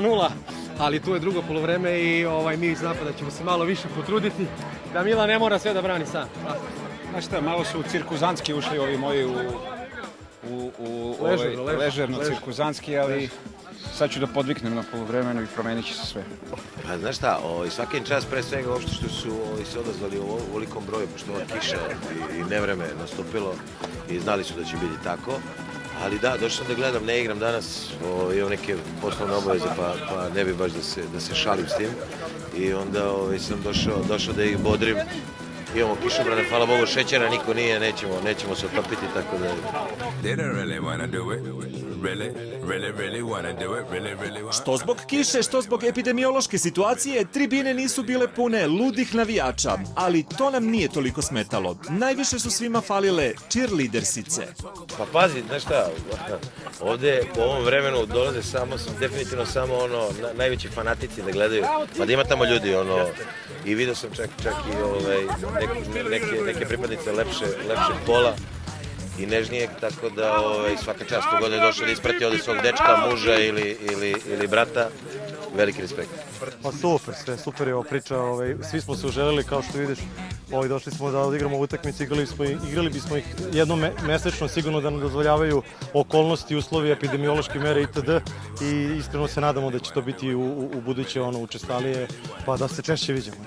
0:0, ali tu je drugo polovreme i mi iz napada ćemo se malo više potruditi da Milan ne mora sve da brani sam. Znaš šta, malo su cirkuzantski ušli ovi moji u ležerno cirkuzantski, ali sad ću da podviknem na polovremenu i promenit će se sve. Pa znaš šta, svaki čas pre svega uopšte što su se odazvali u ovolikom broju, pošto ova kiša i nevreme je nastupilo i znali su da će biti tako. Ali da, došao sam da gledam, ne igram danas, imam neke poslovne obaveze pa ne bi baš da se šalim s tim. I onda sam došao da ih bodrim. Imamo kišobrane, hvala Bogu, šećera niko nije, nećemo se otopiti, tako da... Što zbog kiše, što zbog epidemiološke situacije, tribine nisu bile pune ludih navijača, ali to nam nije toliko smetalo. Najviše su svima falile cheerleadersice. Pa pazi, znaš šta, ovde u ovom vremenu dolaze definitivno samo najveći fanatici da gledaju, pa da ima tamo ljudi, i vidio sam čak i neke pripadnice lepšeg pola i nežnijeg, tako da svaka čast kogod je došao da isprati ovde svog dečka, muža ili brata, veliki respekt. Pa super, sve super je ova priča, svi smo se uželeli, kao što vidiš, došli smo da odigramo utakmice, igrali bismo ih jednom mesečno, sigurno da nam dozvoljavaju okolnosti, uslovi, epidemiološke mere itd. I iskreno se nadamo da će to biti u buduće učestalije, pa da se češće vidimo.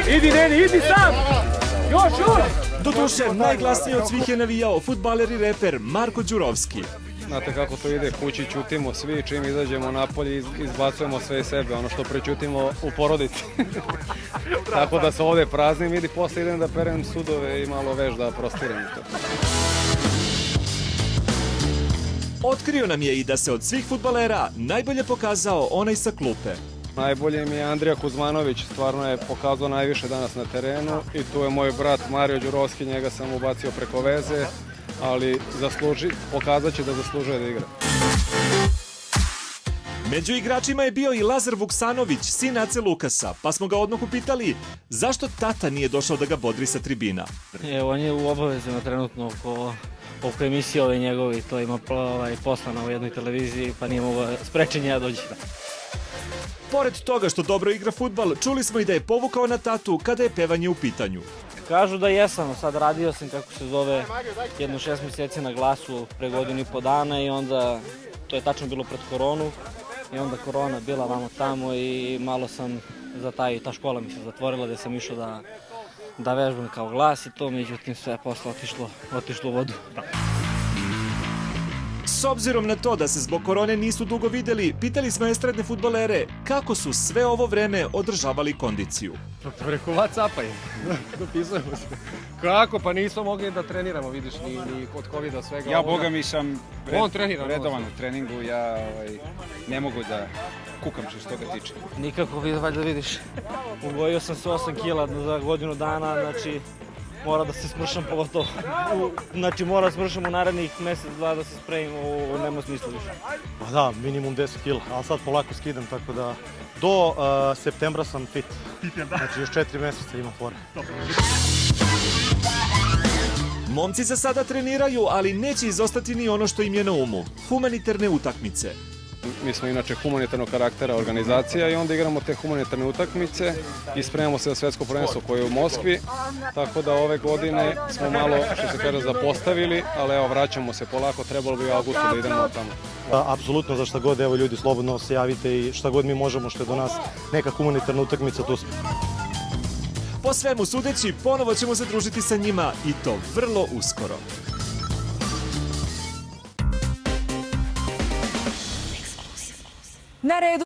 Idi, Neni, idi sam! Još! Doduše, najglasniji od svih je navijao fudbaler i reper Marko Đurovski. Znate kako to ide, kući ćutimo svi, čim izađemo napolje izbacujemo sve iz sebe, ono što prećutimo u porodici. Tako da se ovde praznim, vidi, posle idem da perem sudove i malo veš da prostiram to. Otkrio nam je i da se od svih fudbalera najbolje pokazao onaj sa klupe. Najbolje mi je Andrija Kuzmanović, stvarno je pokazao najviše danas na terenu i tu je moj brat Mario Đurovski, njega sam ubacio preko veze, ali pokazat će da zaslužuje da igra. Među igračima je bio i Lazar Vuksanović, sin Ace Lukasa, pa smo ga odmah upitali zašto tata nije došao da ga bodri sa tribina. On je u obavezama trenutno oko emisije ove njegovi, to ima posla na jednoj televiziji, pa nije mogao sprečenje da dođe. Pored toga što dobro igra fudbal, čuli smo i da je povukao na tatu kada je pevanje u pitanju. Kažu da jesam, sad radio sam, kako se zove, jedno 6 meseci na Glasu pre 1,5 dana i onda, to je tačno bilo pred koronu, i onda korona bila vamo tamo i malo sam zatajio, ta škola mi se zatvorila gde sam išao da vežbam kao Glas i to, međutim sve posle otišlo u vodu. S obzirom na to da se zbog korone nisu dugo videli, pitali smo estradne fudbalere kako su sve ovo vreme održavali kondiciju. Preko WhatsAppa im, dopisujemo se. Kako? Pa nismo mogli da treniramo, vidiš, ni kod COVID-a svega ovoga. Ja, boga mi, sam redovan u treningu, ja ne mogu da kukam što se toga tiče. Nikako, valjda vidiš. Ugojio sam se 8 kila za godinu dana, znači mora da se smršam pogotovo. Znači mora da smršam u narednih mesec, dva da se sprejim, nema smisla više. Pa da, minimum 10 kila, ali sad polako skidam, tako da do septembra sam fit. Znači još 4 meseca imam fora. Momci za sada treniraju, ali neće izostati ni ono što im je na umu. Humanitarne utakmice. Mi smo inače humanitarnog karaktera organizacija i onda igramo te humanitarne utakmice i spremamo se za svetsko prvenstvo koje je u Moskvi, tako da ove godine smo malo, što se kaže, zapostavili, ali evo, vraćamo se polako, trebalo bi u avgustu da idemo tamo. Apsolutno, za šta god, evo ljudi, slobodno se javite i šta god mi možemo, što je do nas neka humanitarna utakmica, tu smo. Po svemu sudeći, ponovo ćemo se družiti sa njima i to vrlo uskoro. Na redu